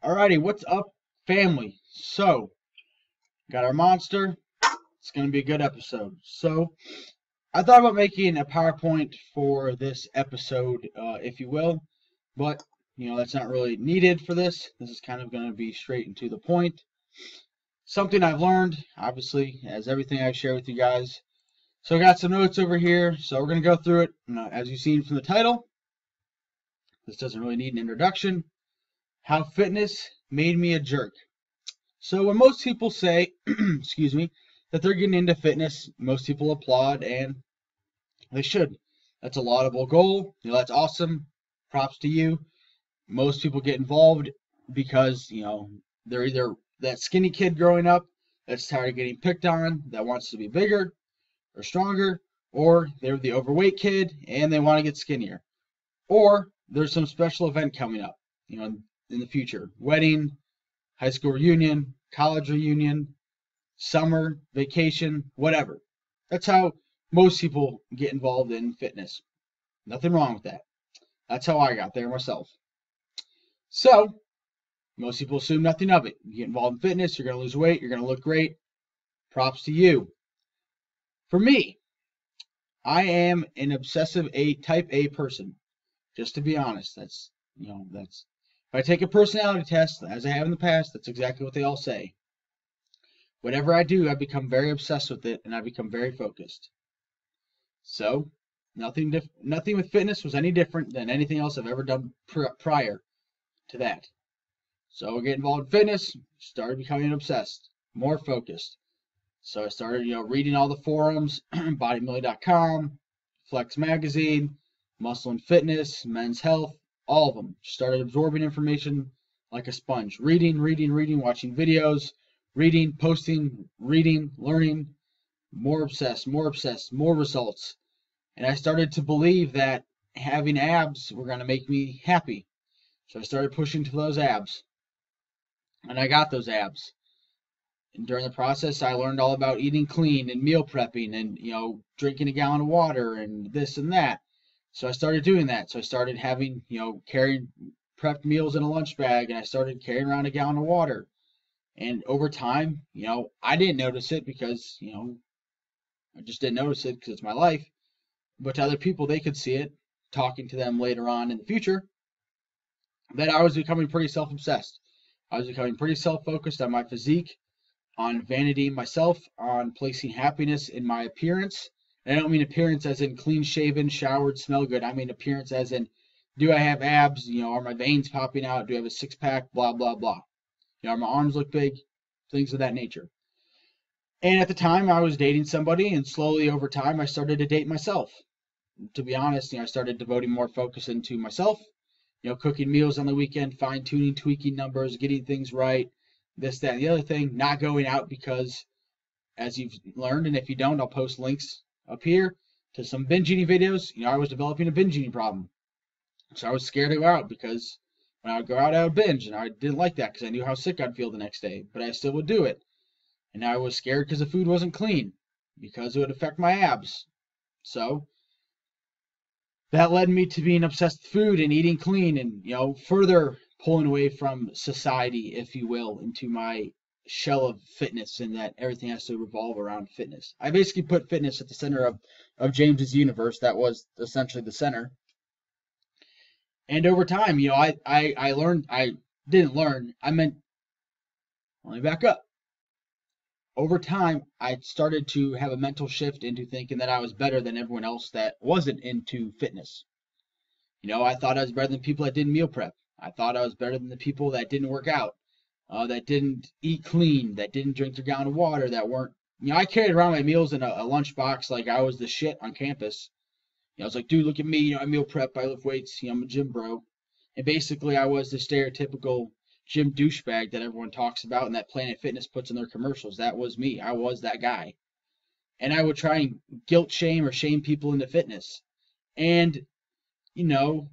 Alrighty, what's up, family? So, got our monster. It's going to be a good episode. So, I thought about making a PowerPoint for this episode, if you will, but, that's not really needed for this. This is kind of going to be straight and to the point. Something I've learned, obviously, as everything I share with you guys. So, I got some notes over here, so we're going to go through it. As you've seen from the title, this doesn't really need an introduction. How fitness made me a jerk. So when most people say, excuse me, that they're getting into fitness, most people applaud, and they should. That's a laudable goal. That's awesome. Props to you. Most people get involved because, they're either that skinny kid growing up that's tired of getting picked on, that wants to be bigger or stronger, or they're the overweight kid and they want to get skinnier. Or there's some special event coming up, in the future. Wedding, high school reunion, college reunion, summer, vacation, whatever. That's how most people get involved in fitness. Nothing wrong with that. That's how I got there myself. So, most people assume nothing of it. You get involved in fitness, you're going to lose weight, you're going to look great. Props to you. For me, I am an obsessive type A person. Just to be honest, that's if I take a personality test, as I have in the past, that's exactly what they all say. Whatever I do, I become very obsessed with it, and I become very focused. So, nothing with fitness was any different than anything else I've ever done prior to that. So, I get involved in fitness, started becoming obsessed, more focused. So, I started, reading all the forums, bodymilly.com, Flex Magazine, Muscle and Fitness, Men's Health, all of them. Started absorbing information like a sponge. Reading, watching videos, reading, posting, reading, learning, more obsessed, more results. And I started to believe that having abs were going to make me happy. So I started pushing to those abs. And I got those abs. And during the process, I learned all about eating clean and meal prepping and, drinking a gallon of water and this and that. So I started doing that. So I started having, carrying prepped meals in a lunch bag, and I started carrying around a gallon of water. And over time, I didn't notice it because, I just didn't notice it because it's my life. But to other people, they could see it, talking to them later on in the future, that I was becoming pretty self-obsessed. I was becoming pretty self-focused on my physique, on vanity myself, on placing happiness in my appearance. And I don't mean appearance as in clean shaven, showered, smell good. I mean appearance as in, do I have abs? Are my veins popping out? Do I have a six-pack? Blah, blah, blah. Are my arms look big? Things of that nature. And at the time, I was dating somebody, and slowly over time, I started to date myself. To be honest, I started devoting more focus into myself. Cooking meals on the weekend, fine-tuning, tweaking numbers, getting things right, this, that, and the other thing. Not going out because, as you've learned, and if you don't, I'll post links up here to some binge eating videos. I was developing a binge eating problem. So I was scared to go out because when I would go out, I would binge, and I didn't like that because I knew how sick I'd feel the next day, but I still would do it. And I was scared because the food wasn't clean, because it would affect my abs. So that led me to being obsessed with food and eating clean and, further pulling away from society, if you will, into my shell of fitness, and that everything has to revolve around fitness. I basically put fitness at the center of James's universe. That was essentially the center. And over time, I learned, I didn't learn, I meant, let me back up. Over time, I started to have a mental shift into thinking that I was better than everyone else that wasn't into fitness. I thought I was better than people that didn't meal prep. I thought I was better than the people that didn't work out, that didn't eat clean, that didn't drink their gallon of water, that weren't, I carried around my meals in a lunch box like I was the shit on campus. I was like, dude, look at me, I meal prep, I lift weights, I'm a gym bro. And basically I was the stereotypical gym douchebag that everyone talks about and that Planet Fitness puts in their commercials. That was me. I was that guy. And I would try and guilt shame or shame people into fitness. And, and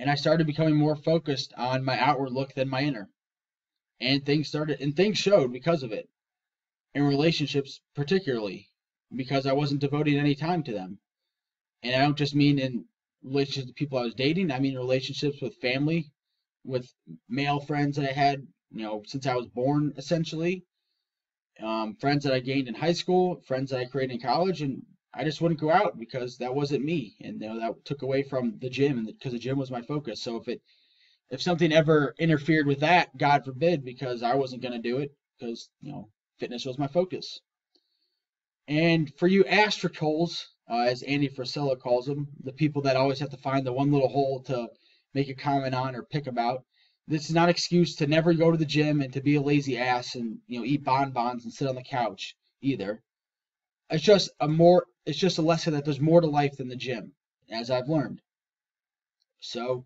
I started becoming more focused on my outward look than my inner. And things showed because of it. In relationships particularly, because I wasn't devoting any time to them. And I don't just mean in relationships with people I was dating. I mean relationships with family, with male friends that I had, since I was born, essentially. Friends that I gained in high school, friends that I created in college, and I just wouldn't go out because that wasn't me, and that took away from the gym, and because the gym was my focus. So if something ever interfered with that, God forbid, because I wasn't going to do it, because fitness was my focus. And for you astracals, as Andy Frisella calls them, the people that always have to find the one little hole to make a comment on or pick about, this is not an excuse to never go to the gym and to be a lazy ass and eat bonbons and sit on the couch either. It's just a lesson that there's more to life than the gym, as I've learned. So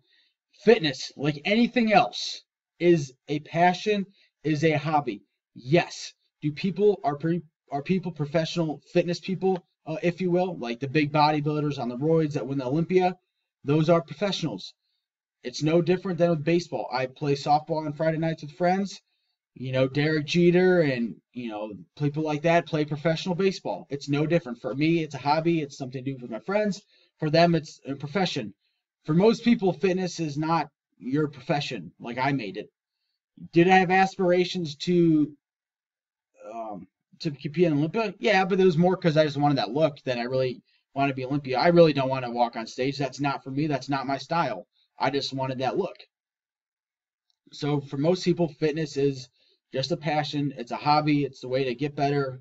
fitness, like anything else, is a passion, is a hobby. Yes. Are people professional fitness people, if you will, like the big bodybuilders on the roids that win the Olympia? Those are professionals. It's no different than with baseball. I play softball on Friday nights with friends. Derek Jeter and, people like that play professional baseball. It's no different. For me, it's a hobby. It's something to do with my friends. For them, it's a profession. For most people, fitness is not your profession like I made it. Did I have aspirations to compete in Olympia? Yeah, but it was more because I just wanted that look than I really want to be Olympia. I really don't want to walk on stage. That's not for me. That's not my style. I just wanted that look. So for most people, fitness is just a passion. It's a hobby. It's the way to get better,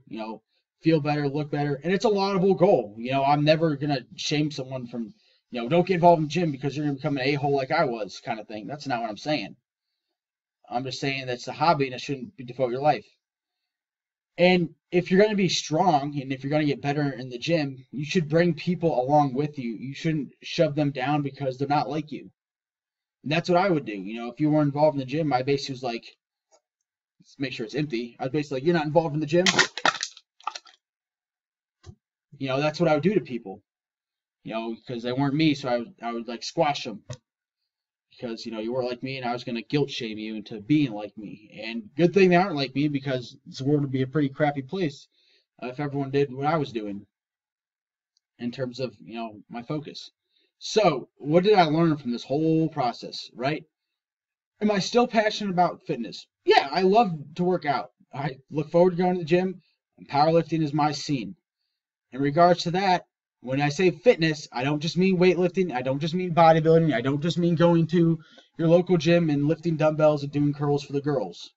feel better, look better. And it's a laudable goal. I'm never going to shame someone from, don't get involved in the gym because you're going to become an a-hole like I was kind of thing. That's not what I'm saying. I'm just saying that's a hobby and it shouldn't devote your life. And if you're going to be strong and if you're going to get better in the gym, you should bring people along with you. You shouldn't shove them down because they're not like you. And that's what I would do. If you were involved in the gym, my basically was like, let's make sure it's empty. I was basically like, you're not involved in the gym. That's what I would do to people. Because they weren't me, so I would like squash them. Because, you were like me and I was going to guilt shame you into being like me. And good thing they aren't like me because this world would be a pretty crappy place if everyone did what I was doing in terms of, my focus. So, what did I learn from this whole process, right? Am I still passionate about fitness? Yeah, I love to work out. I look forward to going to the gym. And powerlifting is my scene. In regards to that, when I say fitness, I don't just mean weightlifting. I don't just mean bodybuilding. I don't just mean going to your local gym and lifting dumbbells and doing curls for the girls.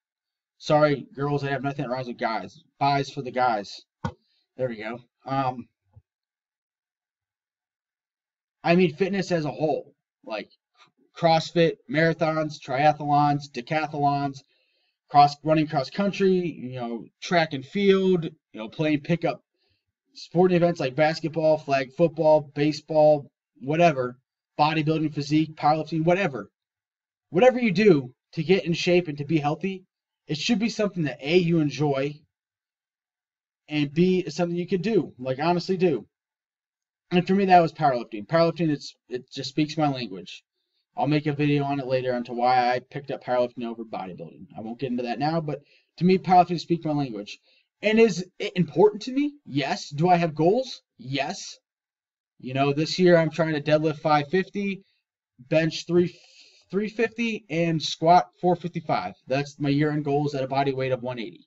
Sorry, girls, I have nothing wrong with guys. Buys for the guys. There we go. I mean fitness as a whole, like CrossFit, marathons, triathlons, decathlons, running cross country, track and field, playing pickup sporting events like basketball, flag football, baseball, whatever, bodybuilding, physique, powerlifting, whatever. Whatever you do to get in shape and to be healthy, it should be something that A, you enjoy, and B, is something you can do, like honestly do. And for me, that was powerlifting. Powerlifting, it just speaks my language. I'll make a video on it later onto why I picked up powerlifting over bodybuilding. I won't get into that now, but to me, powerlifting speaks my language. And is it important to me? Yes. Do I have goals? Yes. This year I'm trying to deadlift 550, bench 350, and squat 455. That's my year-end goals at a body weight of 180.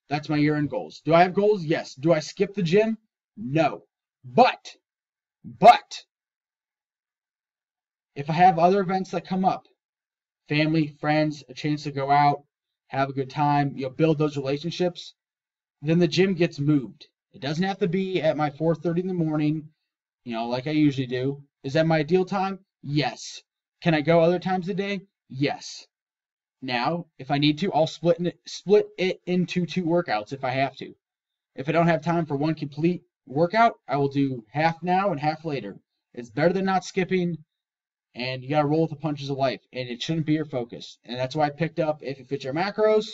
That's my year-end goals. Do I have goals? Yes. Do I skip the gym? No. But if I have other events that come up, family, friends, a chance to go out, have a good time, build those relationships, then the gym gets moved. It doesn't have to be at my 4:30 in the morning, like I usually do. Is that my ideal time? Yes. Can I go other times of the day? Yes. Now, if I need to, I'll split it into 2 workouts if I have to. If I don't have time for one complete workout, I will do half now and half later. It's better than not skipping, and you got to roll with the punches of life, and it shouldn't be your focus. And that's why I picked up If It Fits Your Macros.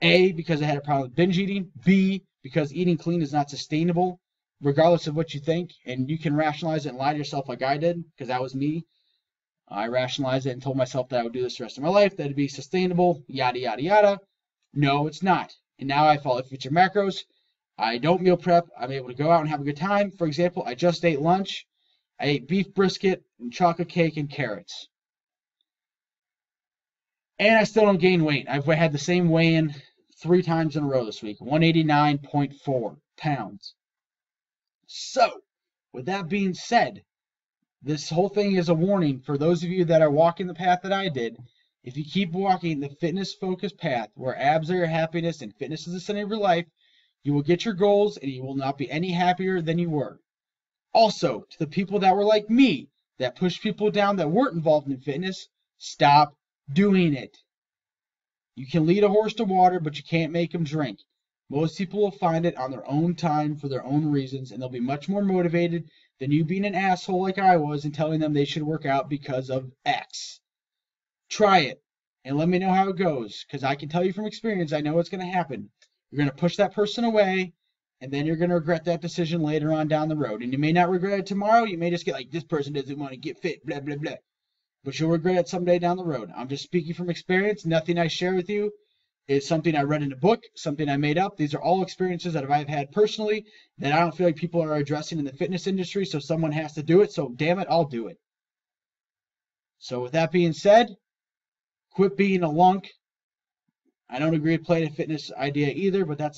A, because I had a problem with binge eating. B, because eating clean is not sustainable, regardless of what you think. And you can rationalize it and lie to yourself like I did, because that was me. I rationalized it and told myself that I would do this the rest of my life, that it'd be sustainable, yada, yada, yada. No, it's not. And now I follow If It Fits Your Macros. I don't meal prep. I'm able to go out and have a good time. For example, I just ate lunch. I ate beef brisket and chocolate cake and carrots. And I still don't gain weight. I've had the same weigh-in 3 times in a row this week, 189.4 pounds. So, with that being said, this whole thing is a warning for those of you that are walking the path that I did. If you keep walking the fitness-focused path where abs are your happiness and fitness is the center of your life, you will get your goals and you will not be any happier than you were. Also, to the people that were like me, that pushed people down that weren't involved in fitness, stop doing it. You can lead a horse to water, but you can't make him drink. Most people will find it on their own time for their own reasons, and they'll be much more motivated than you being an asshole like I was and telling them they should work out because of X. Try it and let me know how it goes, because I can tell you from experience, I know what's going to happen. You're going to push that person away, and then you're going to regret that decision later on down the road. And you may not regret it tomorrow. You may just get like, this person doesn't want to get fit, blah, blah, blah. But you'll regret it someday down the road. I'm just speaking from experience. Nothing I share with you is something I read in a book, something I made up. These are all experiences that I've had personally that I don't feel like people are addressing in the fitness industry, so someone has to do it. So damn it, I'll do it. So with that being said, quit being a lunk. I don't agree with Planet Fitness idea either, but that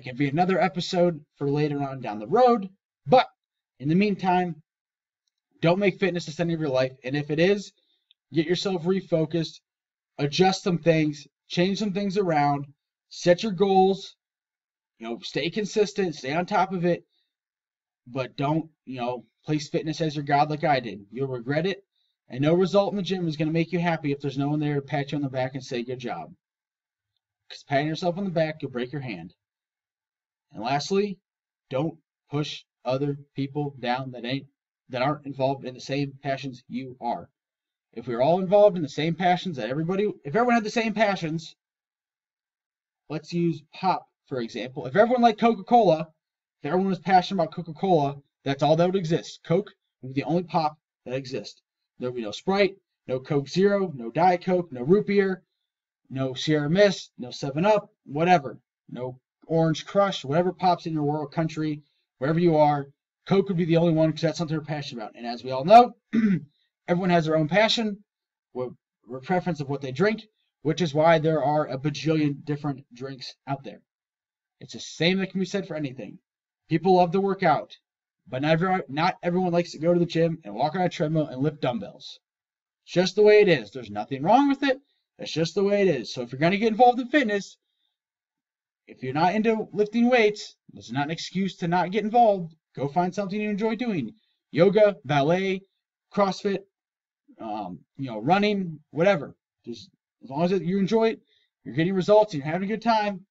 can be another episode for later on down the road. But in the meantime, don't make fitness the center of your life. And if it is, get yourself refocused, adjust some things, change some things around, set your goals, stay consistent, stay on top of it, but don't, place fitness as your god like I did. You'll regret it, and no result in the gym is going to make you happy if there's no one there to pat you on the back and say good job. Because patting yourself on the back, you'll break your hand. And lastly, don't push other people down that aren't involved in the same passions you are. If we're all involved in the same passions if everyone had the same passions, let's use pop, for example. If everyone liked Coca-Cola, if everyone was passionate about Coca-Cola, that's all that would exist. Coke would be the only pop that exists. There would be no Sprite, no Coke Zero, no Diet Coke, no root beer, no Sierra Mist, no 7-Up, whatever. No Orange Crush, whatever pops in your world, country, wherever you are, Coke would be the only one because that's something they're passionate about. And as we all know, everyone has their own passion, or preference of what they drink, which is why there are a bajillion different drinks out there. It's the same that can be said for anything. People love to work out, but not everyone likes to go to the gym and walk on a treadmill and lift dumbbells. It's just the way it is. There's nothing wrong with it. That's just the way it is. So if you're going to get involved in fitness, if you're not into lifting weights, it's not an excuse to not get involved. Go find something you enjoy doing. Yoga, ballet, CrossFit, running, whatever. Just as long as you enjoy it, you're getting results, and you're having a good time,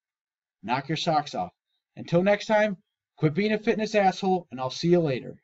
knock your socks off. Until next time, quit being a fitness asshole, and I'll see you later.